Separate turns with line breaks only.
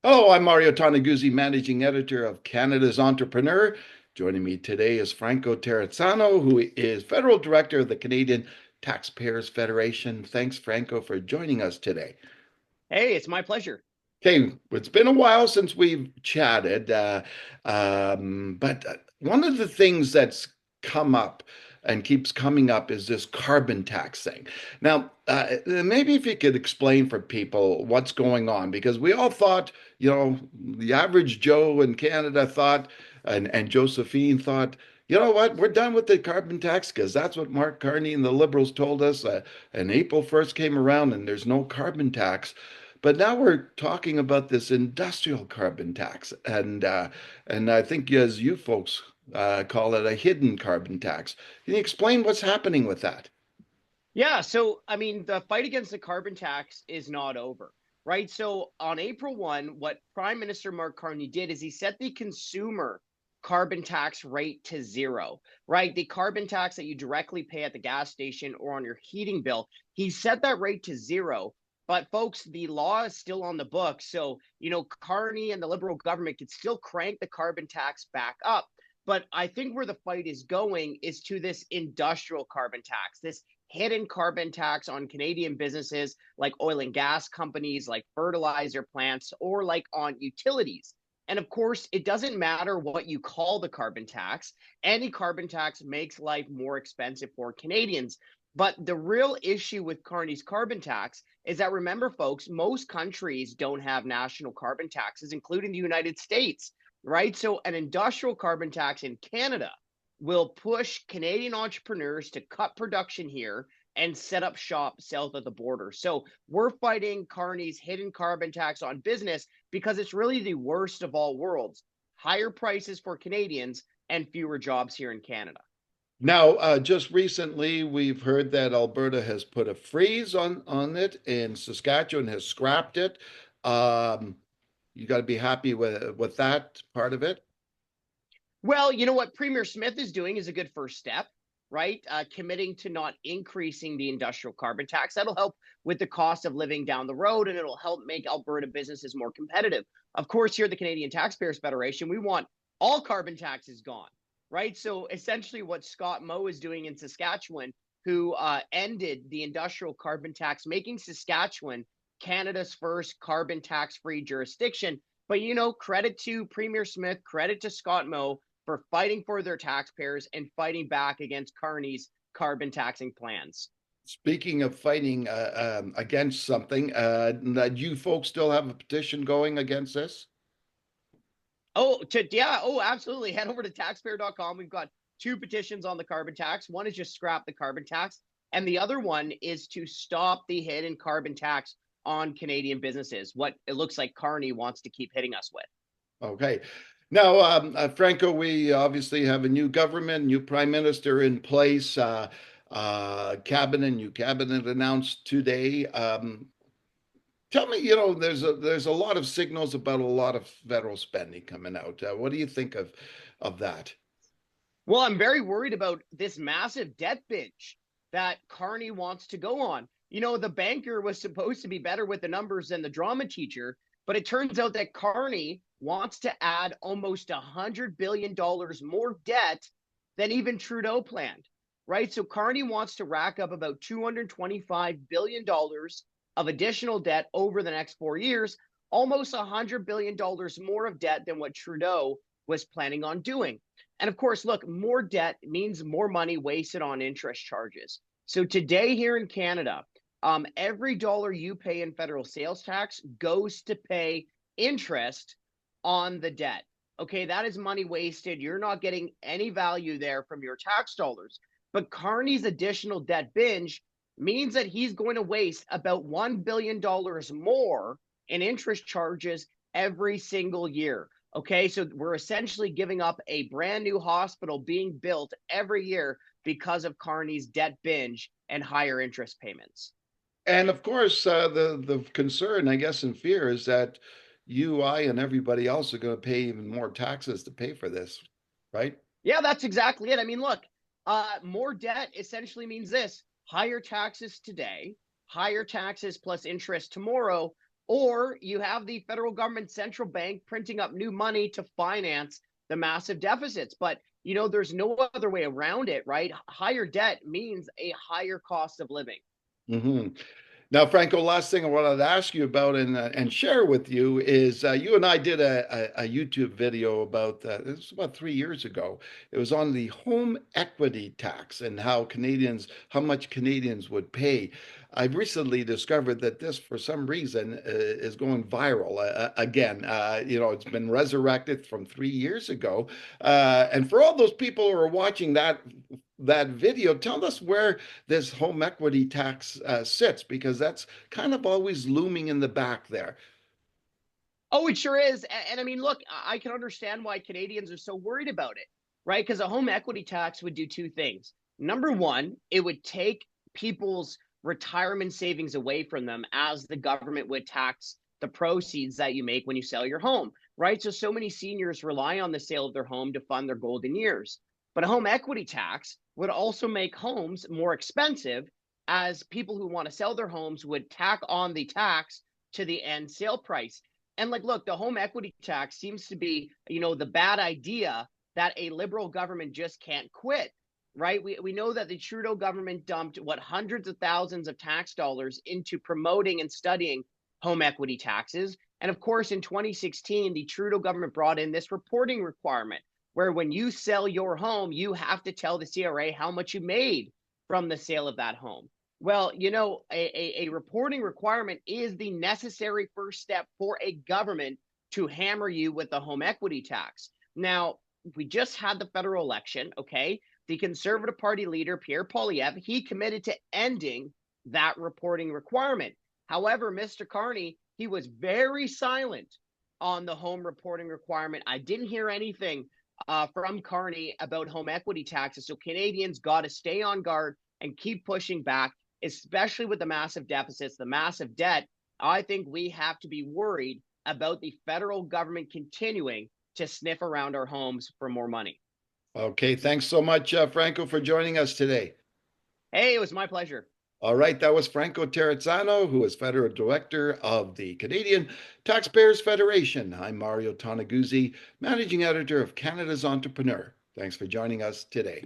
Hello, I'm Mario Toneguzzi, managing editor of Canada's Entrepreneur. Joining me today is Franco Terrazzano, who is federal director of the Canadian Taxpayers Federation. Thanks, Franco, for joining us today.
Hey, it's my pleasure.
Okay, it's been a while since we've chatted, but one of the things that's come up and keeps coming up is this carbon tax thing. Now, maybe if you could explain for people what's going on, because we all thought, the average Joe in Canada thought, and Josephine thought, you know what, we're done with the carbon tax because that's what Mark Carney and the Liberals told us. And April 1st came around and there's no carbon tax. But now we're talking about this industrial carbon tax, and I think as you folks call it a hidden carbon tax. Can you explain what's happening with that?
Yeah, the fight against the carbon tax is not over, right? So on April 1, what Prime Minister Mark Carney did is he set the consumer carbon tax rate to zero, right? The carbon tax that you directly pay at the gas station or on your heating bill, he set that rate to zero. But folks, the law is still on the books. So, Carney and the Liberal government could still crank the carbon tax back up. But I think where the fight is going is to this industrial carbon tax, this hidden carbon tax on Canadian businesses like oil and gas companies, like fertilizer plants, or like on utilities. And of course, it doesn't matter what you call the carbon tax. Any carbon tax makes life more expensive for Canadians. But the real issue with Carney's carbon tax is that, remember, folks, most countries don't have national carbon taxes, including the United States, right? So an industrial carbon tax in Canada will push Canadian entrepreneurs to cut production here and set up shop south of the border. So we're fighting Carney's hidden carbon tax on business because it's really the worst of all worlds. Higher prices for Canadians and fewer jobs here in Canada.
Now, just recently, we've heard that Alberta has put a freeze on it, and Saskatchewan has scrapped it. Um, you got to be happy with that part of it.
Well, you know what Premier Smith is doing is a good first step, right? Committing to not increasing the industrial carbon tax. That'll help with the cost of living down the road, and it'll help make Alberta businesses more competitive. Of course, here at the Canadian Taxpayers Federation, we want all carbon taxes gone, right? So essentially, what Scott Moe is doing in Saskatchewan, who ended the industrial carbon tax, making Saskatchewan Canada's first carbon tax-free jurisdiction. But credit to Premier Smith, credit to Scott Moe for fighting for their taxpayers and fighting back against Carney's carbon taxing plans.
Speaking of fighting against something, do you folks still have a petition going against this?
Oh, absolutely. Head over to taxpayer.com. We've got two petitions on the carbon tax. One is just scrap the carbon tax, and the other one is to stop the hidden carbon tax on Canadian businesses, what it looks like Carney wants to keep hitting us with.
Okay. Now, Franco, we obviously have a new government, new prime minister in place, new cabinet announced today. Tell me, there's a lot of signals about a lot of federal spending coming out. What do you think of that?
Well, I'm very worried about this massive debt binge that Carney wants to go on. The banker was supposed to be better with the numbers than the drama teacher, but it turns out that Carney wants to add almost $100 billion more debt than even Trudeau planned, right? So Carney wants to rack up about $225 billion of additional debt over the next 4 years, almost $100 billion more of debt than what Trudeau was planning on doing. And of course, look, more debt means more money wasted on interest charges. So today here in Canada, every dollar you pay in federal sales tax goes to pay interest on the debt. Okay, that is money wasted. You're not getting any value there from your tax dollars. But Carney's additional debt binge means that he's going to waste about $1 billion more in interest charges every single year. Okay, so we're essentially giving up a brand new hospital being built every year because of Carney's debt binge and higher interest payments.
And of course, the concern, I guess, and fear is that you, I, and everybody else are going to pay even more taxes to pay for this, right?
Yeah, that's exactly it. I mean, look, more debt essentially means this: higher taxes today, higher taxes plus interest tomorrow. or you have the federal government central bank printing up new money to finance the massive deficits. But there's no other way around it, right? Higher debt means a higher cost of living.
Hmm. Now, Franco, last thing I wanted to ask you about and share with you is you and I did a YouTube video about this was about 3 years ago. It was on the home equity tax and how much Canadians would pay. I've recently discovered that this, for some reason, is going viral again. It's been resurrected from 3 years ago. And for all those people who are watching that video, tell us where this home equity tax sits, because that's kind of always looming in the back there.
Oh, it sure is. And I mean, look, I can understand why Canadians are so worried about it, right? Because a home equity tax would do two things. Number one, it would take people's retirement savings away from them, as the government would tax the proceeds that you make when you sell your home, right? So many seniors rely on the sale of their home to fund their golden years. But a home equity tax would also make homes more expensive, as people who want to sell their homes would tack on the tax to the end sale price. And like, look, the home equity tax seems to be, the bad idea that a liberal government just can't quit, right? We know that the Trudeau government dumped hundreds of thousands of tax dollars into promoting and studying home equity taxes. And of course, in 2016, the Trudeau government brought in this reporting requirement where when you sell your home, you have to tell the CRA how much you made from the sale of that home. Well, a reporting requirement is the necessary first step for a government to hammer you with the home equity tax. Now, we just had the federal election, okay? The Conservative Party leader, Pierre Poilievre, he committed to ending that reporting requirement. However, Mr. Carney, he was very silent on the home reporting requirement. I didn't hear anything from Carney about home equity taxes. So Canadians got to stay on guard and keep pushing back, especially with the massive deficits, the massive debt. I think we have to be worried about the federal government continuing to sniff around our homes for more money.
Okay, thanks so much, Franco, for joining us today.
Hey, it was my pleasure.
All right, that was Franco Terrazzano, who is Federal Director of the Canadian Taxpayers Federation. I'm Mario Toneguzzi, Managing Editor of Canada's Entrepreneur. Thanks for joining us today.